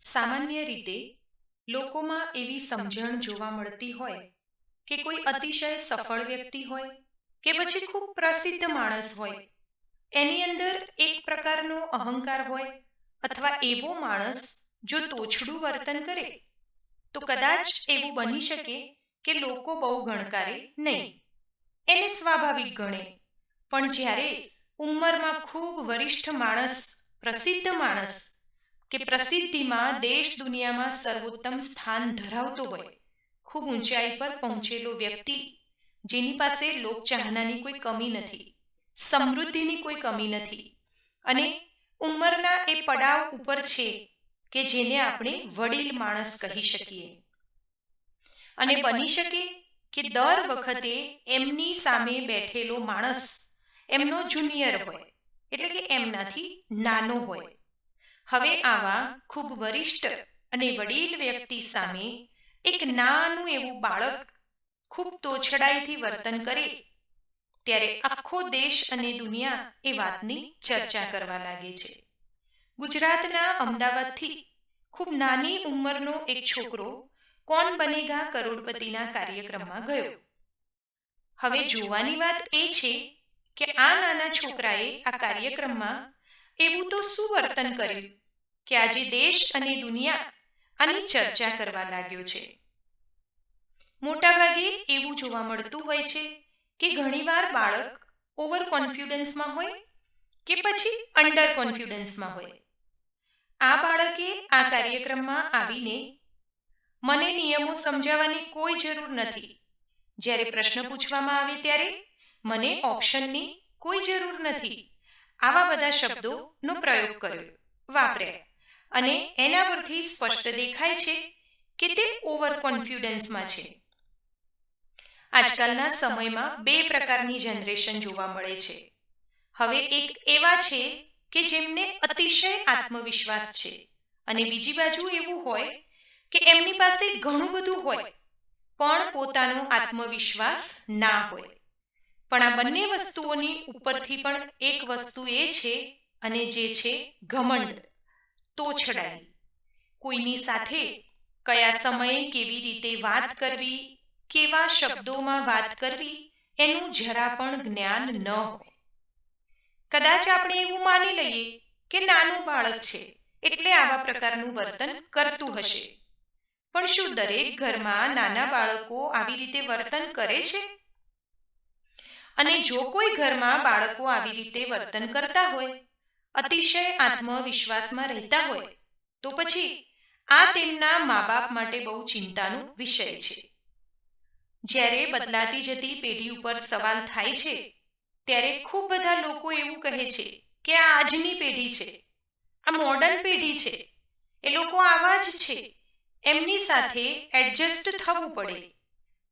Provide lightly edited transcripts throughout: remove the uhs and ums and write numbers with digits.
સામાન્ય રીતે લોકોમાં એવી સમજણ જોવા મળતી હોય કે કોઈ અતિશય સફળ વ્યક્તિ હોય કે પછી ખૂબ પ્રસિદ્ધ માણસ હોય, એની અંદર એક પ્રકારનો અહંકાર હોય, અથવા એવો માણસ જો તોછડું વર્તન કરે તો કદાચ એવું બની શકે કે લોકો બહુ ગણકારે નહીં, એને સ્વાભાવિક ગણે. પણ જ્યારે ઉંમરમાં ખૂબ વરિષ્ઠ માણસ, પ્રસિદ્ધ માણસ કે પ્રસિદ્ધિમાં દેશ દુનિયામાં સર્વોત્તમ સ્થાન ધરાવતો હોય, ખૂબ ઊંચાઈ પર પહોંચેલો વ્યક્તિ, જેની પાસે લોકચાહનાની કોઈ કમી નથી, સમૃદ્ધિની કોઈ કમી નથી, અને ઉંમરના એ પડાવ ઉપર છે કે જેને આપણે વડીલ માણસ કહી શકીએ, અને બની શકે કે દર વખતે એમની સામે બેઠેલો માણસ એમનો જુનિયર હોય, એટલે કે એમનાથી નાનો હોય. હવે આવા ખૂબ વરિષ્ઠ અને વડીલ વ્યક્તિ સામે એક નાનું એવું બાળક ખૂબ તોછડાઈથી વર્તન કરે ત્યારે આખો દેશ અને દુનિયા એ વાતની ચર્ચા કરવા લાગે છે. ગુજરાતના અમદાવાદથી ખૂબ નાની ઉંમરનો એક છોકરો કોણ બનેગા કરોડપતિના કાર્યક્રમમાં ગયો. હવે જોવાની વાત એ છે કે આ નાના છોકરાએ આ કાર્યક્રમમાં એવું તો શું વર્તન કર્યું કે આજે દેશ અને દુનિયા આની ચર્ચા કરવા લાગ્યો છે. મોટાભાગે એવું જોવા મળતું હોય છે કે ઘણીવાર બાળક ઓવર કોન્ફિડન્સમાં હોય કે પછી અંડર કોન્ફિડન્સમાં હોય. આ બાળકે આ કાર્યક્રમમાં આવીને મને નિયમો સમજાવવાની કોઈ જરૂર નથી, જ્યારે પ્રશ્ન પૂછવામાં આવે ત્યારે મને ઓપ્શનની કોઈ જરૂર નથી, આવા બધા શબ્દોનો પ્રયોગ કર્યો, વાપર્યા, અને એના પરથી સ્પષ્ટ દેખાય છે કે તે ઓવર કોન્ફિડન્સમાં છે. આજકાલના સમયમાં બે પ્રકારની જનરેશન જોવા મળે છે. હવે એક એવા છે કે જેમને અતિશય આત્મવિશ્વાસ છે, અને બીજી બાજુ એવું હોય કે એમની પાસે ઘણું બધું હોય પણ પોતાનો આત્મવિશ્વાસ ના હોય. પણ આ બંને વસ્તુઓની ઉપરથી પણ એક વસ્તુ એ છે, અને જે છે ઘમંડ, તોછડાઈ. કોઈની સાથે કયા સમયે કેવી રીતે વાત કરવી, કેવા શબ્દોમાં વાત કરવી, એનું જરા પણ જ્ઞાન ન હોય. કદાચ આપણે એવું માની લઈએ કે નાનું બાળક છે એટલે આવા પ્રકારનું વર્તન કરતું હશે. પણ શું દરેક ઘરમાં નાના બાળકો આવી રીતે વર્તન કરે છે? અને જો કોઈ ઘરમાં બાળકો આવી રીતે વર્તન કરતા હોય, અતિશય આત્મવિશ્વાસમાં રહેતા હોય, તો પછી આ તેમના મા બાપ માટે બહુ ચિંતાનો વિષય છે. જ્યારે બદલાતી જતી પેઢી ઉપર સવાલ થાય છે ત્યારે ખૂબ બધા લોકો એવું કહે છે કે આ આજની પેઢી છે, આ મોડર્ન પેઢી છે, એ લોકો આવા જ છે, એમની સાથે એડજસ્ટ થવું પડે.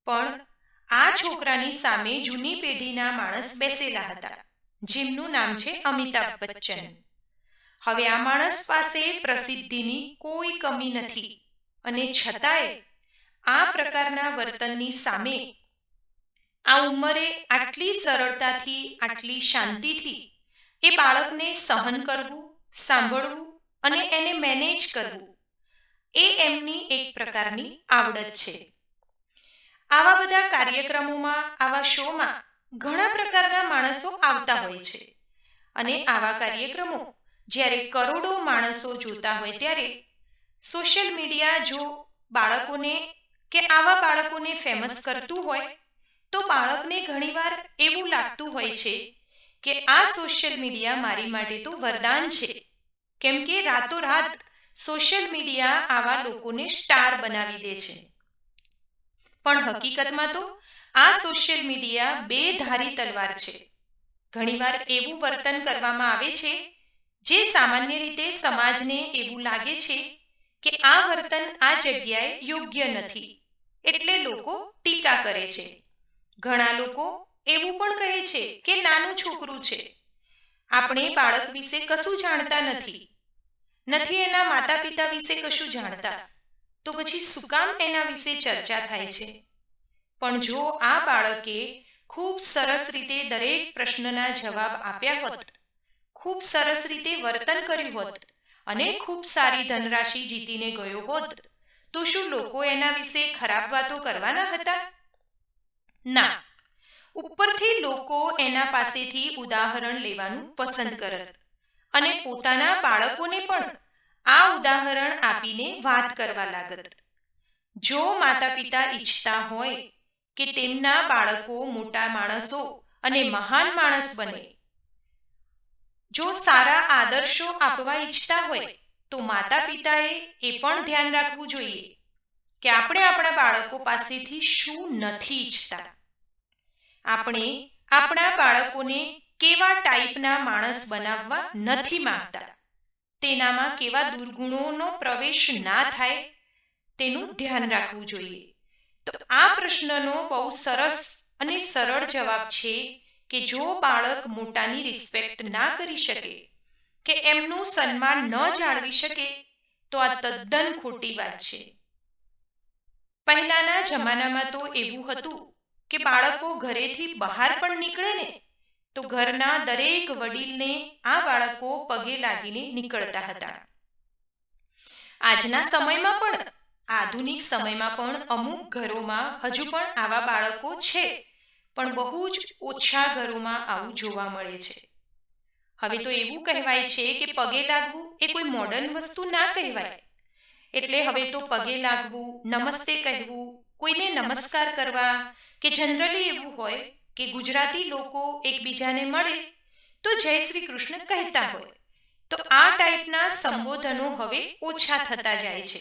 પણ આ છોકરાની સામે જૂની પેઢીના માણસ બેસેલા હતા, જેમનું નામ છે અમિતાભ બચ્ચન. હવે આ માણસ પાસે પ્રસિદ્ધિની કોઈ કમી નથી, અને છતાંય આ પ્રકારના વર્તનની સામે આ ઉંમરે આટલી સરળતાથી, આટલી શાંતિથી એ બાળકને સહન કરવું, સાંભળવું અને એને મેનેજ કરવું, એ એમની એક પ્રકારની આવડત છે. આવા બધા કાર્યક્રમોમાં, આવા શોમાં ઘણા પ્રકારના માણસો આવતા હોય છે, અને આવા કાર્યક્રમો જ્યારે કરોડો માણસો જોતા હોય ત્યારે સોશિયલ મીડિયા જો બાળકોને કે આવા બાળકોને ફેમસ કરતું હોય તો બાળકને ઘણીવાર એવું લાગતું હોય છે કે આ સોશિયલ મીડિયા મારી માટે તો વરદાન છે, કેમ કે રાતોરાત સોશિયલ મીડિયા આવા લોકોને સ્ટાર બનાવી દે છે. પણ હકીકતમાં તો આ સોશિયલ મીડિયા બે ધારી તલવાર છે. ઘણીવાર એવું વર્તન કરવામાં આવે છે જે સામાન્ય રીતે સમાજને એવું લાગે છે કે આ વર્તન આ જગ્યાએ યોગ્ય નથી, એટલે લોકો ટીકા કરે છે. ઘણા લોકો એવું પણ કહે છે કે નાનું છોકરું છે, આપણે બાળક વિશે કશું જાણતા નથી, એના માતા પિતા વિશે કશું જાણતા, તો પછી શું કામ એના વિશે ચર્ચા થાય છે? પણ જો આ બાળકે ખૂબ સરસ રીતે દરેક પ્રશ્નના જવાબ આપ્યા હોત, ખૂબ સરસ રીતે વર્તન કર્યું હોત, અને ખૂબ સારી ધનરાશિ જીતીને ગયો હોત તો શું લોકો એના વિશે ખરાબ વાતો કરવાના હતા? ના, ઉપરથી લોકો એના પાસેથી ઉદાહરણ લેવાનું પસંદ કરત અને પોતાના બાળકોને પણ આ ઉદાહરણ આપીને વાત કરવા લાગત. જો માતા પિતા ઈચ્છતા હોય કે તેમના બાળકો મોટા માણસો અને મહાન માણસ બને, જો સારા આદર્શો આપવા ઈચ્છતા હોય તો માતા પિતાએ એ પણ ધ્યાન રાખવું જોઈએ કે આપણે આપણા બાળકો પાસેથી શું નથી ઈચ્છતા. આપણે આપણા બાળકોને કેવા ટાઈપના માણસ બનાવવા નથી માંગતા, તેનામાં કેવા દુર્ગુણોનો પ્રવેશ ના થાય તેનું ધ્યાન રાખવું જોઈએ. તો આ પ્રશ્નનો બહુ સરસ અને સરળ જવાબ છે કે જો બાળક મોટાની રિસ્પેક્ટ ના કરી શકે કે એમનું સન્માન ન જાળવી શકે તો આ તદ્દન ખોટી વાત છે. પહેલાના જમાનામાં તો એવું હતું કે બાળકો ઘરેથી બહાર પણ નીકળે ને તો ઘરના દરેક વડીલને આ બાળકો પગે લાગીને નીકળતા હતા. આજના સમયમાં પણ, આધુનિક સમયમાં પણ અમુક ઘરોમાં હજુ પણ આવા બાળકો છે, પણ બહુ જ ઓછા ઘરોમાં આવું જોવા મળે છે. હવે તો એવું કહેવાય છે કે પગે લાગવું એ કોઈ મોડર્ન વસ્તુ ના કહેવાય. એટલે હવે તો પગે લાગવું, નમસ્તે કહેવું, કોઈને નમસ્કાર કરવા કે જનરલી એવું હોય કે ગુજરાતી લોકો એકબીજાને મળે તો જય શ્રી કૃષ્ણ કહેતા હોય, તો આ ટાઈપના સંબોધનો હવે ઓછા થતા જાય છે.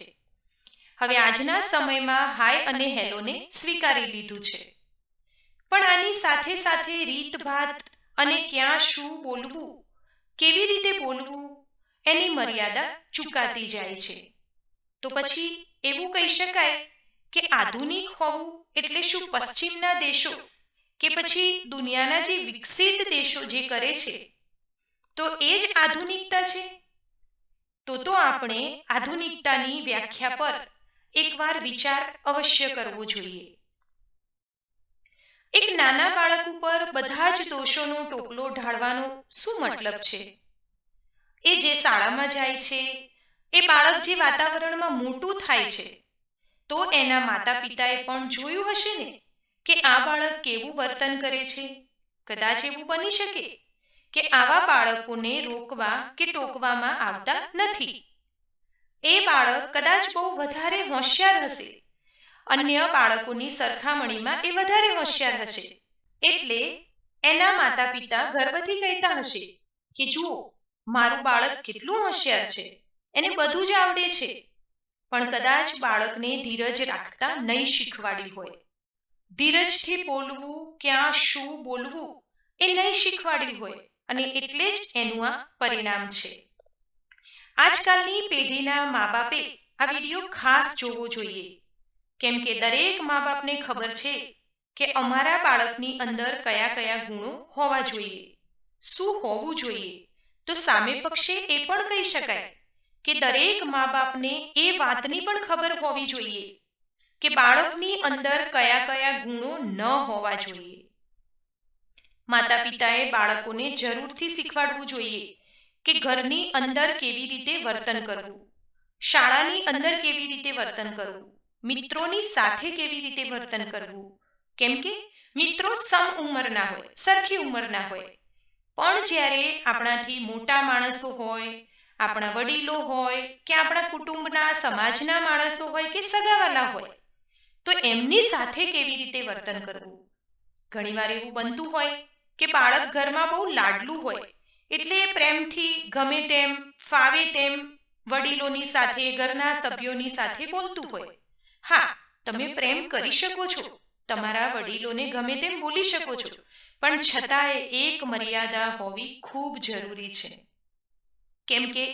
હવે આજના સમયમાં હાય અને હેલોને સ્વીકારી લીધું છે, પણ આની સાથે સાથે રીતભાત અને ક્યાં શું બોલવું, કેવી રીતે બોલવું એની મર્યાદા ચૂકાતી જાય છે. તો પછી એવું કહી શકાય કે આધુનિક હોવું એટલે શું પશ્ચિમના દેશો કે પછી દુનિયાના જે વિકસિત દેશો જે કરે છે તો એ જ આધુનિકતા છે? તો આપણે આધુનિકતાની વ્યાખ્યા પર એકવાર વિચાર અવશ્ય કરવો જોઈએ. એક નાના બાળક ઉપર બધા જ દોષોનો ટોપલો ઢાળવાનો શું મતલબ છે? એ જે શાળામાં જાય છે, એ બાળક જે વાતાવરણમાં મોટું થાય છે, તો એના માતા પિતાએ પણ જોયું હશે ને કે આ બાળક કેવું વર્તન કરે છે. કદાચ એવું બની શકે કે આવા બાળકોને રોકવા કે ટોકવામાં આવતા નથી. એ બાળક કદાચ બહુ વધારે હોશિયાર હશે, અન્ય બાળકોની સરખામણીમાં એ વધારે હોશિયાર હશે, એટલે એના માતા પિતા ગર્વથી કહેતા હશે કે જુઓ મારું બાળક કેટલું હોશિયાર છે, એને બધું જ આવડે છે. પણ કદાચ બાળકને ધીરજ રાખતા નહીં શીખવાડ્યું હોય, ધીરજથી બોલવું, ક્યાં શું બોલવું એ નહીં શીખવાડ્યું હોય, અને એટલે જ એનું આ પરિણામ છે. આજકાલની પેઢીના મા બાપે આ વિડીયો ખાસ જોવો જોઈએ, કેમ કે દરેક મા બાપને ખબર છે કે અમારા બાળકની અંદર કયા કયા ગુણો હોવા જોઈએ, શું હોવું જોઈએ. તો સામે પક્ષે એ પણ કહી શકાય કે દરેક મા બાપને એ વાતની પણ ખબર હોવી જોઈએ કે બાળકની અંદર કયા કયા ગુણો ન હોવા જોઈએ. માતા પિતાએ બાળકોને જરૂરથી શીખવાડવું જોઈએ કે ઘરની અંદર કેવી રીતે વર્તન કરવું, શાળાની અંદર કેવી રીતે વર્તન કરવું, મિત્રોની સાથે કેવી રીતે વર્તન કરવું. કેમ કે મિત્રો સમ ઉંમરના હોય, સરખી ઉંમરના હોય, પણ જ્યારે આપણાથી મોટા માણસો હોય, આપણા વડીલો હોય કે આપણા કુટુંબના સમાજના માણસો હોય કે સગાવાલા હોય, તો એમની સાથે કેવી રીતે વર્તન કરવું. ઘણીવાર એવું બનતું હોય કે બાળક ઘરમાં બહુ લાડલું હોય, એટલે પ્રેમથી ગમે તેમ ફાવે તેમ વડીલોની સાથે, ઘરના સભ્યોની સાથે બોલતું હોય. હા, તમે પ્રેમ કરી શકો છો, તમારા વડીલોને ગમે તેમ બોલી શકો છો, પણ છતાંય એક મર્યાદા હોવી ખૂબ જરૂરી છે. કેમ કે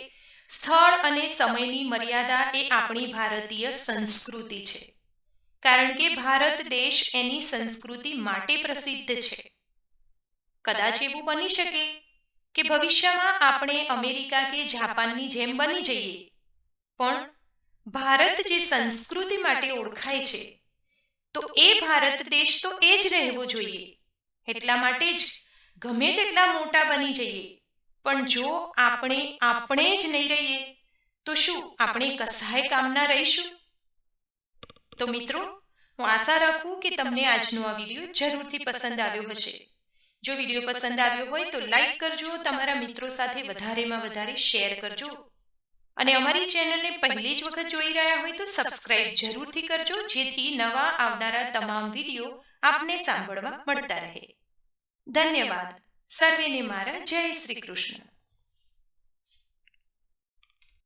સ્થળ અને સમયની મર્યાદા એ આપણી ભારતીય સંસ્કૃતિ છે, કારણ કે ભારત દેશ એની સંસ્કૃતિ માટે પ્રસિદ્ધ છે. કદાચ એવું બની શકે કે ભવિષ્યમાં આપણે અમેરિકા કે જાપાનની જેમ બની જઈએ, પણ ભારત જે સંસ્કૃતિ માટે ઓળખાય છે તો એ ભારત દેશ તો એ જ રહેવો જોઈએ. એટલા માટે જ ગમે તેટલા મોટા બની જઈએ, પણ જો આપણે જ નહીં રહીએ તો શું આપણે કસાય કામના રહીશું? તો મિત્રો, હું આશા રાખું કે તમને આજનો આ વિડીયો જરૂરથી પસંદ આવ્યો હશે. જો વિડીયો પસંદ આવ્યો હોય તો લાઈક કરજો, તમારા મિત્રો સાથે વધારેમાં વધારે શેર કરજો અને અમારી ચેનલને પહેલી જ વખત જોઈ રહ્યા હોય તો સબસ્ક્રાઇબ જરૂરથી કરજો, જેથી નવા આવનારા તમામ વિડીયો આપને સાંભળવા મળતા રહે. ધન્યવાદ. સર્વેને મારા જય શ્રી કૃષ્ણ.